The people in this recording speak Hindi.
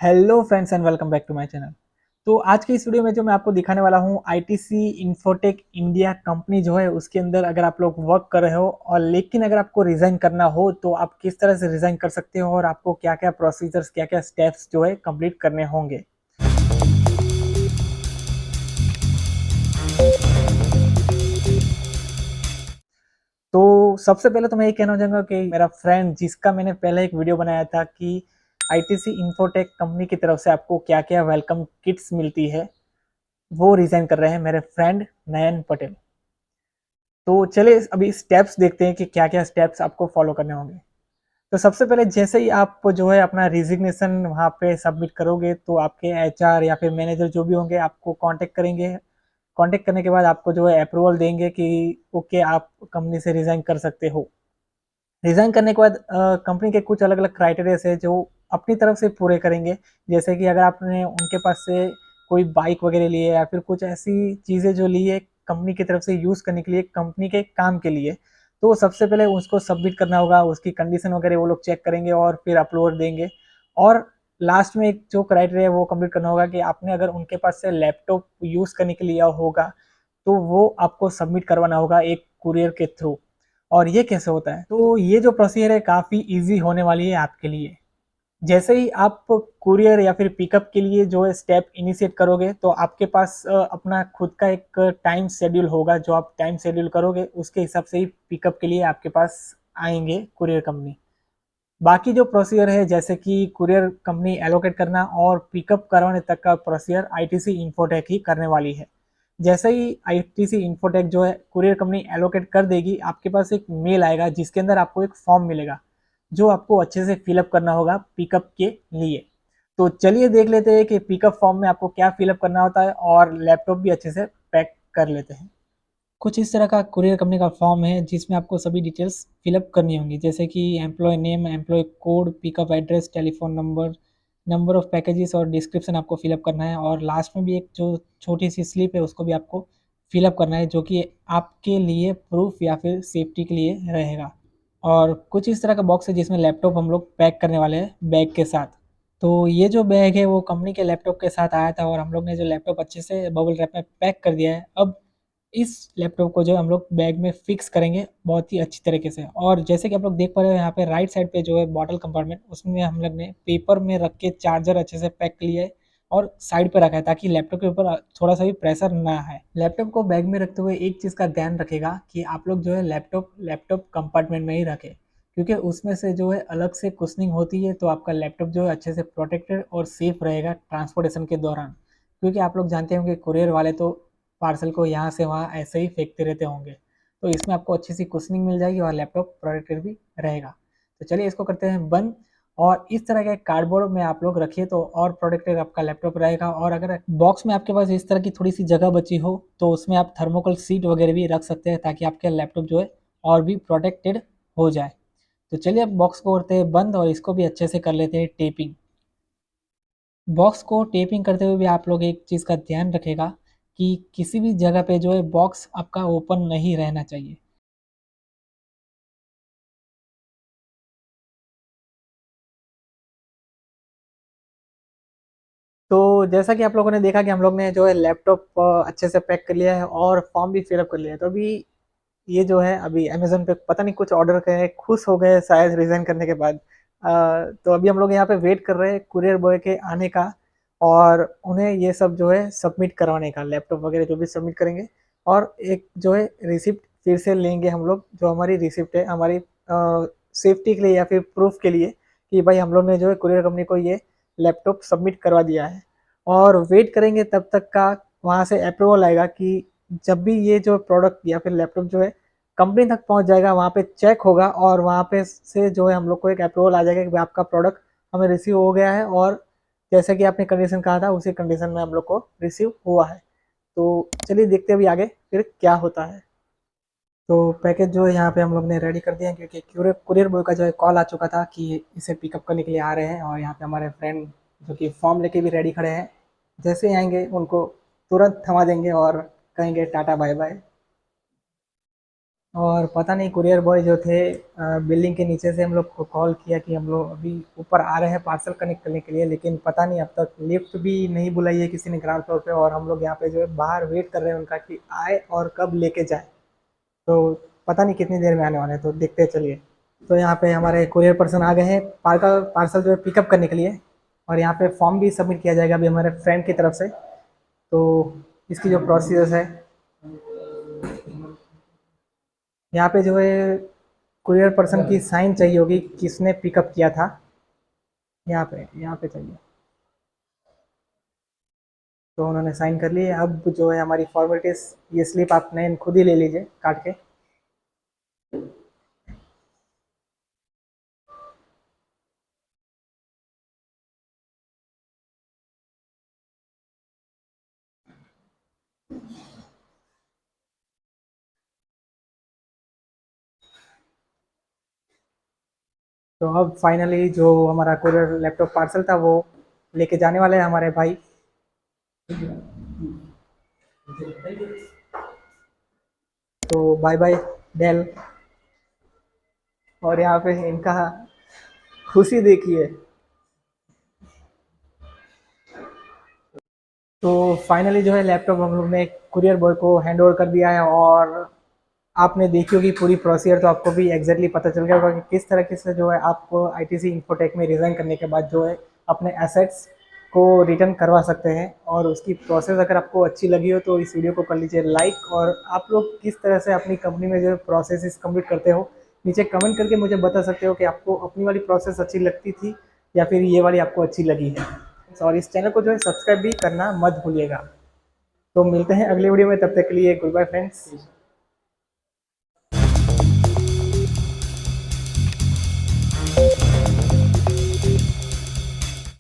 Hello friends and welcome back to my channel. तो आज की इस वीडियो में जो मैं आपको दिखाने वाला हूँ आईटीसी इन्फोटेक इंडिया कंपनी जो है उसके अंदर अगर आप लोग वर्क कर रहे हो और लेकिन अगर आपको रिजाइन करना हो तो आप किस तरह से रिजाइन कर सकते हो और आपको क्या क्या प्रोसीजर्स क्या क्या स्टेप्स जो है कंप्लीट करने होंगे। तो सबसे पहले तो मैं ये कहना चाहूँगा कि मेरा फ्रेंड जिसका मैंने पहले एक वीडियो बनाया था कि आईटीसी इन्फोटेक कंपनी की तरफ से आपको क्या क्या वेलकम किट्स मिलती है, वो रिजाइन कर रहे हैं मेरे फ्रेंड नयन पटेल। तो चलिए अभी स्टेप्स देखते हैं कि क्या क्या स्टेप्स आपको फॉलो करने होंगे। तो सबसे पहले जैसे ही आप जो है अपना रिजिग्नेशन वहाँ पे सबमिट करोगे तो आपके एचआर या फिर मैनेजर जो भी होंगे आपको कांटेक्ट करेंगे। कांटेक्ट करने के बाद आपको जो है अप्रूवल देंगे कि ओके आप कंपनी से रिजाइन कर सकते हो। रिजाइन करने के बाद कंपनी के कुछ अलग अलग क्राइटेरिया है जो अपनी तरफ से पूरे करेंगे। जैसे कि अगर आपने उनके पास से कोई बाइक वगैरह ली है या फिर कुछ ऐसी चीज़ें जो ली है कंपनी की तरफ से यूज़ करने के लिए कंपनी के काम के लिए, तो सबसे पहले उसको सबमिट करना होगा। उसकी कंडीशन वगैरह वो लोग चेक करेंगे और फिर अपलोड देंगे। और लास्ट में एक जो क्राइटेरिया है वो कंप्लीट करना होगा कि आपने अगर उनके पास से लैपटॉप यूज़ करने के लिए होगा तो वो आपको सबमिट करवाना होगा एक कुरियर के थ्रू। और ये कैसे होता है, तो ये जो प्रोसीजर है काफ़ी इजी होने वाली है आपके लिए। जैसे ही आप कुरियर या फिर पिकअप के लिए जो है स्टेप इनिशिएट करोगे तो आपके पास अपना खुद का एक टाइम शेड्यूल होगा। जो आप टाइम शेड्यूल करोगे उसके हिसाब से ही पिकअप के लिए आपके पास आएंगे कुरियर कंपनी। बाकी जो प्रोसीजर है जैसे कि कुरियर कंपनी एलोकेट करना और पिकअप करवाने तक का प्रोसीजर आईटीसी इन्फोटेक ही करने वाली है। जैसे ही आईटीसी इन्फोटेक जो है कुरियर कंपनी एलोकेट कर देगी आपके पास एक मेल आएगा जिसके अंदर आपको एक फॉर्म मिलेगा जो आपको अच्छे से फिलअप करना होगा पिकअप के लिए। तो चलिए देख लेते हैं कि पिकअप फॉर्म में आपको क्या फिलअप करना होता है और लैपटॉप भी अच्छे से पैक कर लेते हैं। कुछ इस तरह का कुरियर कंपनी का फॉर्म है जिसमें आपको सभी डिटेल्स फिलअप करनी होंगी, जैसे कि employ name, employ code, pickup address, telephone number, number of packages और डिस्क्रिप्शन आपको फिलअप करना है। और लास्ट में भी एक जो छोटी सी स्लिप है उसको भी आपको फिलअप करना है जो कि आपके लिए प्रूफ या फिर सेफ्टी के लिए रहेगा। और कुछ इस तरह का बॉक्स है जिसमें लैपटॉप हम लोग पैक करने वाले हैं बैग के साथ। तो ये जो बैग है वो कंपनी के लैपटॉप के साथ आया था और हम लोग ने जो लैपटॉप अच्छे से बबल रैप में पैक कर दिया है। अब इस लैपटॉप को जो है हम लोग बैग में फिक्स करेंगे बहुत ही अच्छी तरीके से। और जैसे कि आप लोग देख पा रहे हो यहाँ पे राइट साइड पे जो है बॉटल कंपार्टमेंट, उसमें हम लोग ने पेपर में रख के चार्जर अच्छे से पैक कर लिया है और साइड पे रखा है ताकि लैपटॉप के ऊपर थोड़ा सा भी प्रेशर ना है। लैपटॉप को बैग में रखते हुए एक चीज़ का ध्यान रखेगा कि आप लोग जो है लैपटॉप लैपटॉप कंपार्टमेंट में ही रखें, क्योंकि उसमें से जो है अलग से कुशनिंग होती है तो आपका लैपटॉप जो है अच्छे से प्रोटेक्टेड और सेफ रहेगा ट्रांसपोर्टेशन के दौरान। क्योंकि आप लोग जानते होंगे कुरियर वाले तो पार्सल को यहाँ से वहाँ ऐसे ही फेंकते रहते होंगे। तो इसमें आपको अच्छी सी कुशनिंग मिल जाएगी और लैपटॉप प्रोटेक्टेड भी रहेगा। तो चलिए इसको करते हैं बंद। और इस तरह के कार्डबोर्ड में आप लोग रखिए तो और प्रोटेक्टेड आपका लैपटॉप रहेगा। और अगर बॉक्स में आपके पास इस तरह की थोड़ी सी जगह बची हो तो उसमें आप थर्मोकोल सीट वगैरह भी रख सकते हैं ताकि आपके लैपटॉप जो है और भी प्रोटेक्टेड हो जाए। तो चलिए अब बॉक्स को करते हैं बंद और इसको भी अच्छे से कर लेते हैं टेपिंग। बॉक्स को टेपिंग करते हुए भी आप लोग एक चीज़ का ध्यान रखेगा कि किसी भी जगह पे जो है बॉक्स आपका ओपन नहीं रहना चाहिए। तो जैसा कि आप लोगों ने देखा कि हम लोग ने जो है लैपटॉप अच्छे से पैक कर लिया है और फॉर्म भी फिलअप कर लिया है। तो अभी ये जो है अभी अमेजोन पे पता नहीं कुछ ऑर्डर करे, खुश हो गए शायद रिजाइन करने के बाद। तो अभी हम लोग यहाँ पे वेट कर रहे हैं कुरियर बॉय के आने का और उन्हें ये सब जो है सबमिट करवाने का, लैपटॉप वगैरह जो भी सबमिट करेंगे। और एक जो है रिसिप्ट फिर से लेंगे हम लोग, जो हमारी रिसिप्ट है हमारी सेफ्टी के लिए या फिर प्रूफ के लिए कि भाई हम लोग ने जो है कुरियर कंपनी को ये लैपटॉप सबमिट करवा दिया है। और वेट करेंगे तब तक का वहाँ से अप्रूवल आएगा कि जब भी ये जो प्रोडक्ट या फिर लैपटॉप जो है कंपनी तक पहुँच जाएगा वहाँ पे चेक होगा और वहाँ पे से जो है हम लोग को एक अप्रूवल आ जाएगा कि भाई आपका प्रोडक्ट हमें रिसीव हो गया है और जैसे कि आपने कंडीशन कहा था उसी कंडीशन में हम लोग को रिसीव हुआ है। तो चलिए देखते हैं अभी आगे फिर क्या होता है। तो पैकेज जो है यहाँ पे हम लोग ने रेडी कर दिया है क्योंकि कुरियर कुरियर बॉय का जो है कॉल आ चुका था कि इसे पिकअप करने के लिए आ रहे हैं। और यहाँ पे हमारे फ्रेंड जो कि फॉर्म लेके भी रेडी खड़े हैं, जैसे ही आएंगे उनको तुरंत थमा देंगे और कहेंगे टाटा बाय बाय। और पता नहीं कुरियर बॉय जो थे बिल्डिंग के नीचे से हम लोग को कॉल किया कि हम लोग अभी ऊपर आ रहे हैं पार्सल कनेक्ट करने के लिए, लेकिन पता नहीं अब तक लिफ्ट भी नहीं बुलाई है किसी ने ग्राउंड फ्लोर पे, और हम लोग यहाँ पे जो है बाहर वेट कर रहे हैं उनका कि आए और कब लेके जाए। तो पता नहीं कितनी देर में आने वाले हैं, तो देखते हैं चलिए। तो यहाँ पे हमारे कुरियर पर्सन आ गए हैं पार्सल पार्सल जो है पिकअप करने के लिए, और यहाँ पे फॉर्म भी सबमिट किया जाएगा अभी हमारे फ्रेंड की तरफ से। तो इसकी जो प्रोसीजर है, यहाँ पे जो है कुरियर पर्सन की साइन चाहिए होगी किसने पिकअप किया था। यहाँ पे चाहिए। तो उन्होंने साइन कर लिए। अब जो है हमारी फॉर्मेलिटीज, ये स्लिप आप नए खुद ही ले लीजिए काट के। तो अब फाइनली जो हमारा कुरियर लैपटॉप पार्सल था वो लेके जाने वाले हैं हमारे भाई। तो बाय बाय डेल। और यहाँ पे इनका खुशी देखिए। तो फाइनली जो है लैपटॉप हम लोग ने कुरियर बॉय को हैंड ओवर कर दिया है, और आपने देखी होगी पूरी प्रोसीजर, तो आपको भी एग्जैक्टली पता चल गया होगा कि किस तरीके से जो है आपको आईटीसी इन्फोटेक में रिज़ाइन करने के बाद जो है अपने एसेट्स को रिटर्न करवा सकते हैं। और उसकी प्रोसेस अगर आपको अच्छी लगी हो तो इस वीडियो को कर लीजिए लाइक, और आप लोग किस तरह से अपनी कंपनी में जो है प्रोसेस कंप्लीट करते हो नीचे कमेंट करके मुझे बता सकते हो कि आपको अपनी वाली प्रोसेस अच्छी लगती थी या फिर ये वाली आपको अच्छी लगी है। और इस चैनल को जो है सब्सक्राइब भी करना मत भूलिएगा। तो मिलते हैं अगले वीडियो में, तब तक के लिए गुड बाय फ्रेंड्स।